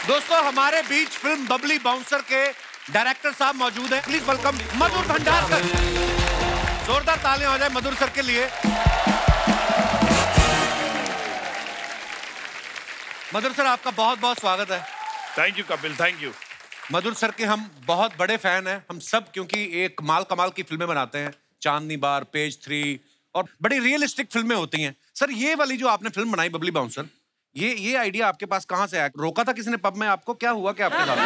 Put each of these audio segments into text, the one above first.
दोस्तों हमारे बीच film Babli bouncer के डायरेक्टर साहब मौजूद हैं। प्लीज वेलकम मधुर भंडार सर। जोरदार तालियां हो जाए मधुर सर के लिए। मधुर सर आपका बहुत बहुत स्वागत है। Thank you Kapil, thank you. Madhur sir के हम बहुत बड़े फैन हैं हम सब, क्योंकि एक कमाल की फिल्में बनाते हैं। चांदनी बार, पेज 3 और बड़ी रियलिस्टिक फिल्में होती हैं। सर ये वाली जो आपने फिल्म बनाई बबली बाउंसर, ये आइडिया आपके पास कहां से आया? रोका था किसी ने पब में आपको? क्या हुआ क्या आपके साथ?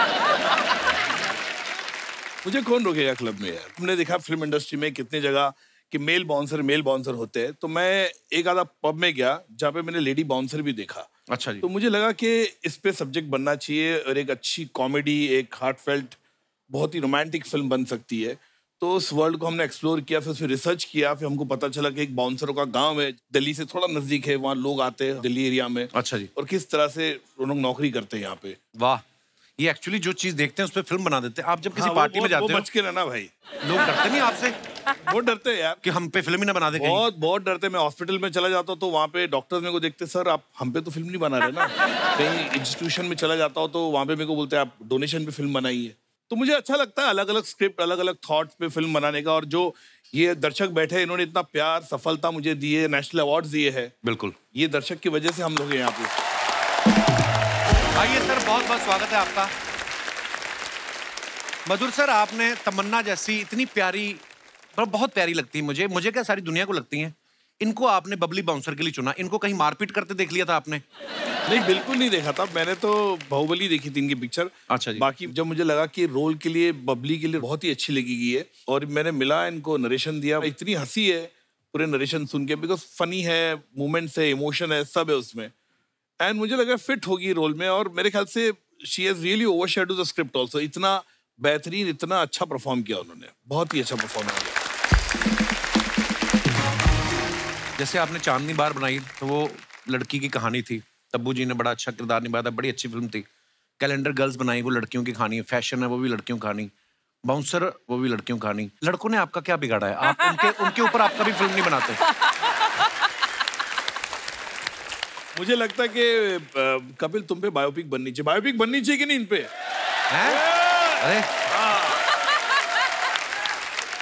मुझे कौन रोकेगा क्लब में यार। हमने देखा फिल्म इंडस्ट्री में कितनी जगह कि मेल बाउंसर होते हैं, तो मैं एक आधा पब में गया जहाँ पे मैंने लेडी बाउंसर भी देखा। अच्छा जी। तो मुझे लगा कि इस पे सब्जेक्ट बनना चाहिए और एक अच्छी कॉमेडी, एक हार्टफेल्ट, बहुत ही रोमांटिक फिल्म बन सकती है। तो उस वर्ल्ड को हमने एक्सप्लोर किया, फिर रिसर्च किया, फिर हमको पता चला कि एक बाउंसरों का गांव है, दिल्ली से थोड़ा नजदीक है, वहाँ लोग आते हैं दिल्ली एरिया में। अच्छा जी। और किस तरह से वो लोग नौकरी करते हैं यहाँ पे। वाह, ये एक्चुअली जो चीज देखते हैं उस पर फिल्म बना देते हैं। आप जब किसी पार्टी में जाते हो बच के रहना भाई, लोग डरते नहीं आपसे? बहुत डरते हैं यार कि हम पे फिल्म ही ना बना दे। बहुत डरते। मैं हॉस्पिटल में चला जाता हूँ तो वहाँ पे डॉक्टर्स मेरे को देखते, सर आप हम पे तो फिल्म नहीं बना रहे ना। कहीं इंस्टीट्यूशन में चला जाता हूँ तो वहाँ पे मेरे को बोलते हैं आप डोनेशन पे फिल्म बनाइए। तो मुझे अच्छा लगता है अलग अलग स्क्रिप्ट, अलग अलग थॉट्स पे फिल्म बनाने का। और जो ये दर्शक बैठे हैं, इन्होंने इतना प्यार, सफलता मुझे दी है, नेशनल अवार्ड दिए है। बिल्कुल, ये दर्शक की वजह से हम लोग यहाँ पे। आइए सर, बहुत बहुत स्वागत है आपका। मधुर सर, आपने तमन्ना जैसी इतनी प्यारी, बहुत प्यारी लगती है मुझे क्या सारी दुनिया को लगती हैं, इनको आपने बबली बाउंसर के लिए चुना। इनको कहीं मारपीट करते देख लिया था आपने? नहीं, बिल्कुल नहीं देखा था मैंने। तो बाहुबली देखी थी इनकी पिक्चर। अच्छा जी। बाकी जब मुझे लगा कि रोल के लिए, बबली के लिए बहुत ही अच्छी लगेगी है, और मैंने मिला इनको, नरेशन दिया, इतनी हंसी है पूरे नरेशन सुन के, बिकॉज फनी है, मोमेंट्स है, इमोशन है, सब है उसमें। एंड मुझे लगा फिट होगी रोल में, और मेरे ख्याल से she has really overshadowed the script also. इतना बेहतरीन, इतना अच्छा परफॉर्म किया उन्होंने, बहुत ही अच्छा परफॉर्म किया। जैसे आपने चांदनी बार बनाई तो वो लड़की की कहानी थी, तब्बू जी ने बड़ा अच्छा किरदार निभाया था, बड़ी अच्छी फिल्म थी। कैलेंडर गर्ल्स बनाई, वो लड़कियों की कहानी है। फैशन है, वो भी लड़कियों की कहानी। बाउंसर, वो भी लड़कियों की कहानी। लड़कों ने आपका क्या बिगाड़ा है? आप उनके ऊपर आप कभी फिल्म नहीं बनाते? मुझे लगता है कि कपिल तुम पे बायोपिक बननी चाहिए। बायोपिक बननी चाहिए कि नहीं इन पे? अरे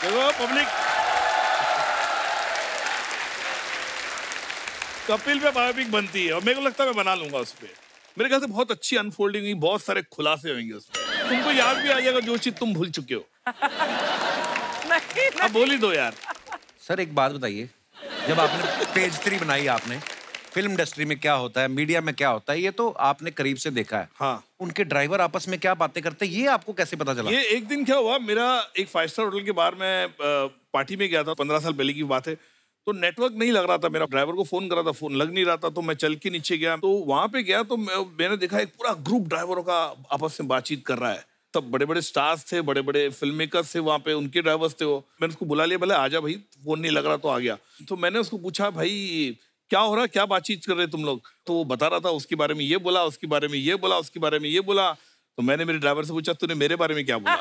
देखो पब्लिक, कपिल पे बायोपिक बनती है और मेरे को लगता है मैं बना लूंगा उस पे। मेरे ख्याल से बहुत अच्छी अनफोल्डिंग हुई, बहुत सारे खुलासे होंगे उसमें। तुमको याद भी आ जाएगा जो चीज तुम भूल चुके हो। अब बोल ही दो यार। सर एक बात बताइए, जब आपने पेज 3 बनाई, आपने फिल्म इंडस्ट्री में क्या होता है, मीडिया में क्या होता है, ये तो आपने करीब से देखा है। हाँ। उनके ड्राइवर आपस में क्या बातें करते हैं, ये आपको कैसे पता चला? ये एक दिन क्या हुआ, मेरा एक 5 स्टार होटल के बाहर मैं पार्टी में गया था, 15 साल पहले की बात है। तो नेटवर्क नहीं लग रहा था, मेरा ड्राइवर को फोन करा था, फोन लग नहीं रहा था, तो मैं चल के नीचे गया। तो वहां पे गया तो मैंने देखा एक पूरा ग्रुप ड्राइवरों का आपस में बातचीत कर रहा है। तब बड़े बड़े स्टार्स थे, बड़े बड़े फिल्म मेकर्स थे वहां पे, उनके ड्राइवर्स थे वो। मैंने उसको बुला लिया, बोले आजा भाई, फोन नहीं लग रहा, तो आ गया। तो मैंने उसको पूछा, भाई क्या हो रहा, क्या बातचीत कर रहे तुम लोग? तो वो बता रहा था उसके बारे में ये बोला, उसके बारे में ये बोला, उसके बारे में ये बोला। तो मैंने मेरे ड्राइवर से पूछा, तूने मेरे बारे में क्या बोला?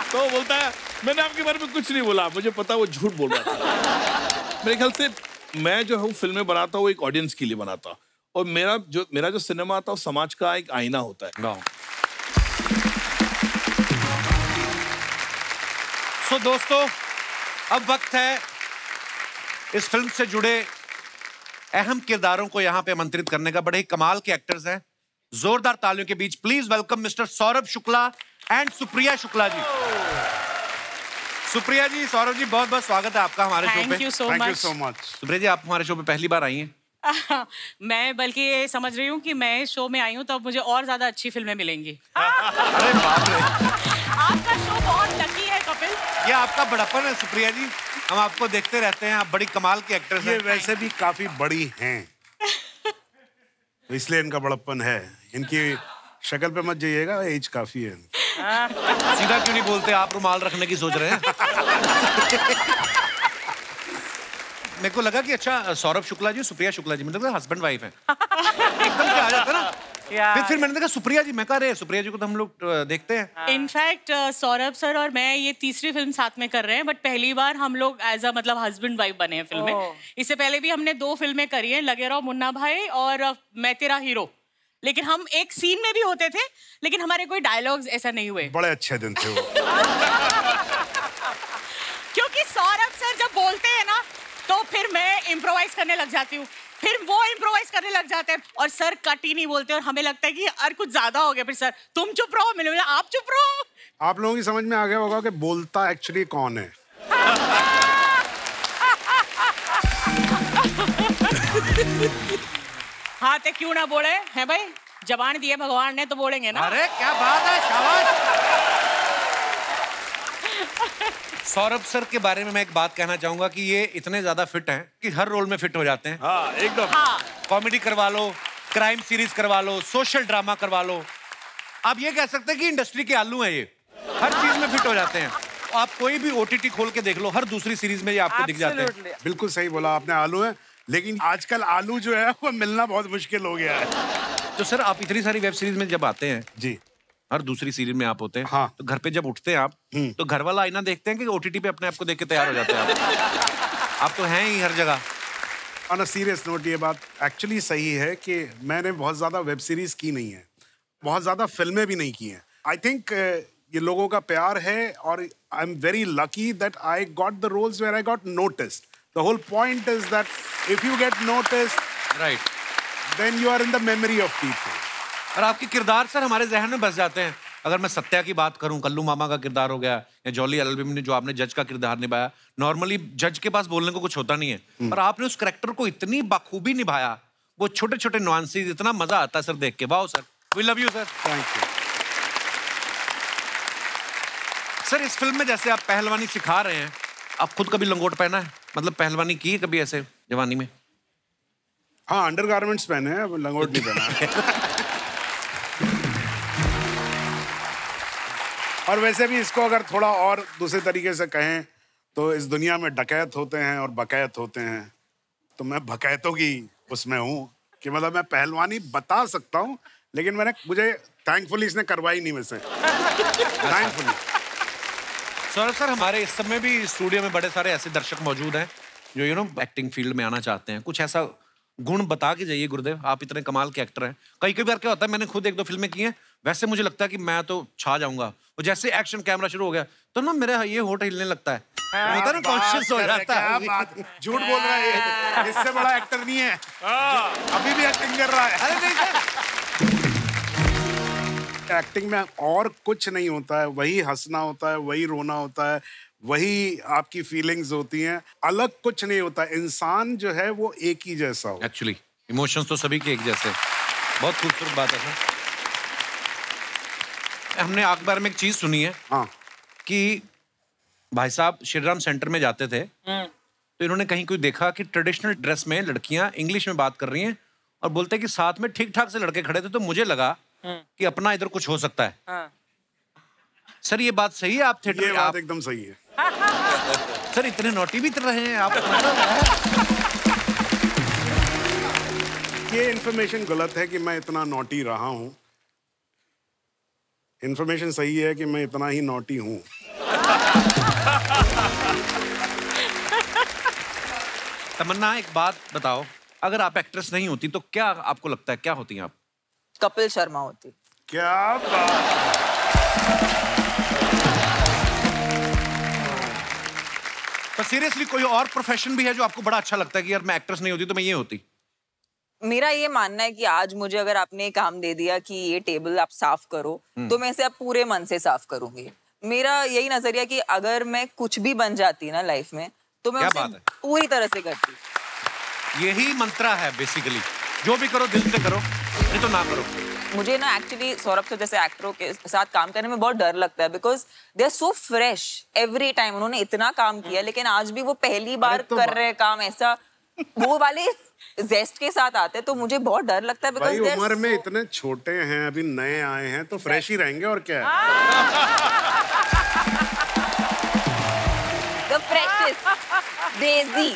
तो बोलता है, मैंने आपके बारे में कुछ नहीं बोला, मुझे पता वो झूठ बोल रहा था। मेरे ख्याल से मैं जो हूँ फिल्में बनाता हूँ वो एक ऑडियंस के लिए बनाता, और मेरा जो सिनेमा आता है वो समाज का एक आईना होता है। सो दोस्तों, अब वक्त है इस फिल्म से जुड़े अहम किरदारों को यहाँ पे आमंत्रित करने का। बड़े ही कमाल के एक्टर्स हैं। जोरदार तालियों के बीच please welcome mister Saurabh Shukla and Supriya Shukla ji. Supriya ji, Saurabh ji, बहुत बहुत स्वागत है आपका हमारे शो पे। Thank you so much. Supriya ji, आप हमारे शो पे पहली बार आई हैं। मैं बल्कि ये समझ रही हूँ कि मैं इस शो में आई हूँ तो अब मुझे और ज्यादा अच्छी फिल्में मिलेंगी। अरे बाप रे, आपका शो बहुत लकी है कपिल। ये आपका बड़प्पन है सुप्रिया जी, हम आपको देखते रहते हैं, आप बड़ी कमाल की एक्ट्रेस हैं। ये वैसे भी काफी बड़ी हैं, तो इसलिए इनका बड़प्पन है। इनकी शक्ल पे मत जाइएगा, एज काफी है। सीधा क्यों नहीं बोलते, आप रुमाल रखने की सोच रहे हैं? मेरे को लगा कि अच्छा सौरभ शुक्ला जी, सुप्रिया शुक्ला जी, मतलब हस्बैंड वाइफ है। एकदम से आ जाता ना। फिर मैंने देखा सुप्रिया जी, मैं कह रहे सुप्रिया जी को तो हम लोग देखते हैं। इनफैक्ट सौरभ सर और मैं ये तीसरी फिल्म साथ में कर रहे हैं, बट पहली बार हम लोग एज अ मतलब हस्बैंड वाइफ बने हैं फिल्म में। इससे पहले भी हमने 2 फिल्में करी हैं, लगे रहो मुन्ना भाई और मैं तेरा हीरो। लेकिन हम एक सीन में भी होते थे, लेकिन हमारे कोई डायलॉग्स ऐसा नहीं हुए। बड़े अच्छे दिन थे वो। क्योंकि सौरभ सर जब बोलते हैं ना, तो फिर मैं इम्प्रोवाइज करने लग जाती हूँ, फिर वो इम्प्रोवाइज करने लग जाते हैं और सर कट ही नहीं बोलते और हमें लगता है कि यार कुछ ज्यादा हो गया। फिर सर तुम चुप रहो, मैंने बोला आप चुप रहो। आप लोगों की समझ में आ गया होगा कि बोलता एक्चुअली कौन है। हाँ तो क्यों ना बोले हैं भाई, जबान दिए भगवान ने तो बोलेंगे ना। अरे क्या बात है, शाबाश। सौरभ सर के बारे में मैं एक बात कहना चाहूंगा कि ये इतने ज्यादा फिट हैं कि हर रोल में फिट हो जाते हैं। हाँ एकदम। हाँ। कॉमेडी करवा लो, क्राइम सीरीज करवा लो, सोशल ड्रामा करवा लो, आप ये कह सकते हैं कि इंडस्ट्री के आलू हैं ये, हर चीज में फिट हो जाते हैं। आप कोई भी OTT खोल के देख लो, हर दूसरी सीरीज में ये आपको दिख जाते हैं। बिल्कुल सही बोला आपने, आलू है, लेकिन आजकल आलू जो है वो मिलना बहुत मुश्किल हो गया है। तो सर आप इतनी सारी वेब सीरीज में जब आते हैं, जी, हर दूसरी सीरीज में आप होते हैं, हाँ। तो घर पे जब उठते हैं आप, तो घर वाला आईना देखते हैं कि OTT पे अपने आप को देख के तैयार हो जाते हैं आप तो हैं ही हर जगह। ऑन अ सीरियस नोट ये बात एक्चुअली सही है कि मैंने बहुत ज्यादा वेब सीरीज की नहीं है, बहुत ज्यादा फिल्में भी नहीं की हैं। आई थिंक ये लोगों का प्यार है और I am very lucky that I got the roles where I got noticed. The whole point is that if you get noticed, right, then you are in the memory of people. और आपके किरदार sir हमारे जहन में बस जाते हैं। अगर मैं सत्या की बात करूं, कल्लू मामा का किरदार हो गया, या जॉली एलएलबी ने जो आपने जज का किरदार निभाया, नॉर्मली जज के पास बोलने को कुछ होता नहीं है, पर आपने उस कैरेक्टर को इतनी बखूबी निभाया, वो छोटे छोटे नुआंसेस, इतना मजा आता है सर देख के। Wow sir, we love you sir. Thank you sir. इस फिल्म में जैसे आप पहलवानी सिखा रहे हैं, आप खुद कभी लंगोट पहना है, मतलब पहलवानी की है कभी ऐसे जवानी में? हाँ, अंडरगारमेंट्स पहने हैं, लंगोट नहीं पहना। और वैसे भी इसको अगर थोड़ा और दूसरे तरीके से कहें तो इस दुनिया में डकैत होते हैं और बकैत होते हैं, तो मैं बकैतों की उसमें हूँ कि मतलब मैं पहलवानी बता सकता हूँ, लेकिन मुझे थैंकफुली इसने करवाई नहीं वैसे। थैंकफुली। सौरभ सर, हमारे इस समय भी स्टूडियो में बड़े सारे ऐसे दर्शक मौजूद हैं जो एक्टिंग फील्ड में आना चाहते हैं। कुछ ऐसा गुण बता के जाइए गुरुदेव, आप इतने कमाल के एक्टर हैं। कई बार क्या होता है, मैंने खुद 1-2 फिल्में की हैं, वैसे मुझे लगता है कि मैं तो छा जाऊंगा, और जैसे एक्शन कैमरा शुरू हो गया तो ना मेरा ये होठ हिलने लगता है, होता है ना, कॉन्शियस हो जाता है। झूठ बोल रहा है, इससे बड़ा एक्टर नहीं है, अभी भी एक्टिंग कर रहा है। अरे नहीं सर, एक्टिंग में और कुछ नहीं होता है, वही हंसना होता है, वही रोना होता है, वही आपकी फीलिंग्स होती हैं, अलग कुछ नहीं होता। इंसान जो है वो एक ही जैसा हो। एक्चुअली इमोशंस तो सभी के एक जैसे। बहुत खूबसूरत बात है सर। हमने अखबार में एक चीज सुनी है, हाँ, कि भाई साहब श्रीराम सेंटर में जाते थे, तो इन्होंने कहीं कोई देखा कि ट्रेडिशनल ड्रेस में लड़कियां इंग्लिश में बात कर रही हैं और बोलते हैं कि साथ में ठीक ठाक से लड़के खड़े थे, तो मुझे लगा कि अपना इधर कुछ हो सकता है। सर ये बात सही है? आप थिएटर ये में बात एकदम सही है। सर इतने नोटी भी रहे हैं आप। ये इन्फॉर्मेशन गलत है कि मैं इतना नॉटी रहा हूँ, इन्फॉर्मेशन सही है कि मैं इतना ही नॉटी हूँ। तमन्ना एक बात बताओ, अगर आप एक्ट्रेस नहीं होती तो क्या आपको लगता है क्या होती हैं आप? कपिल शर्मा होती। क्या बात। पर सीरियसली कोई और प्रोफेशन भी है जो आपको बड़ा अच्छा लगता है कि यार मैं एक्ट्रेस नहीं होती तो मैं ये होती? मेरा ये मानना है कि आज मुझे अगर आपने काम दे दिया कि ये टेबल आप साफ करो, तो मैं इसे अब पूरे मन से साफ करूंगी। मेरा यही नजरिया कि अगर मैं कुछ भी बन जाती ना लाइफ में, तो मैं उसे पूरी तरह से करती। यही मंत्रा है बेसिकली, जो भी करो दिल से करो, नहीं तो ना करो। मुझे ना एक्चुअली सौरभ से जैसे एक्टरों के साथ काम करने में बहुत डर लगता है, because they are so fresh every time. उन्होंने इतना काम किया, लेकिन आज भी वो पहली बार कर रहे काम ऐसा, वो वाले जेस्ट के साथ आते हैं, तो मुझे बहुत डर लगता है। भाई उम्र में इतने छोटे हैं, अभी नए आए हैं, तो फ्रेश ही रहेंगे और क्या है। The freshest, देसी।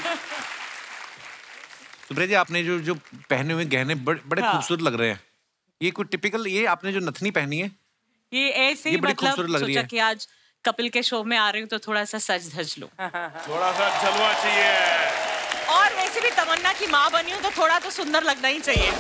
सुप्रिया जी, आपने जो पहने हुए गहने बड़े खूबसूरत लग रहे हैं। ये कोई टिपिकल, ये आपने जो नथनी पहनी है, ये ऐसे ही मतलब सोचा कि आज कपिल के शो में आ रही हूँ तो थोड़ा सा सज धज लो, थोड़ा सा जलवा चाहिए। और वैसे भी तमन्ना की माँ बनी हूँ तो थोड़ा तो सुंदर लगना ही चाहिए।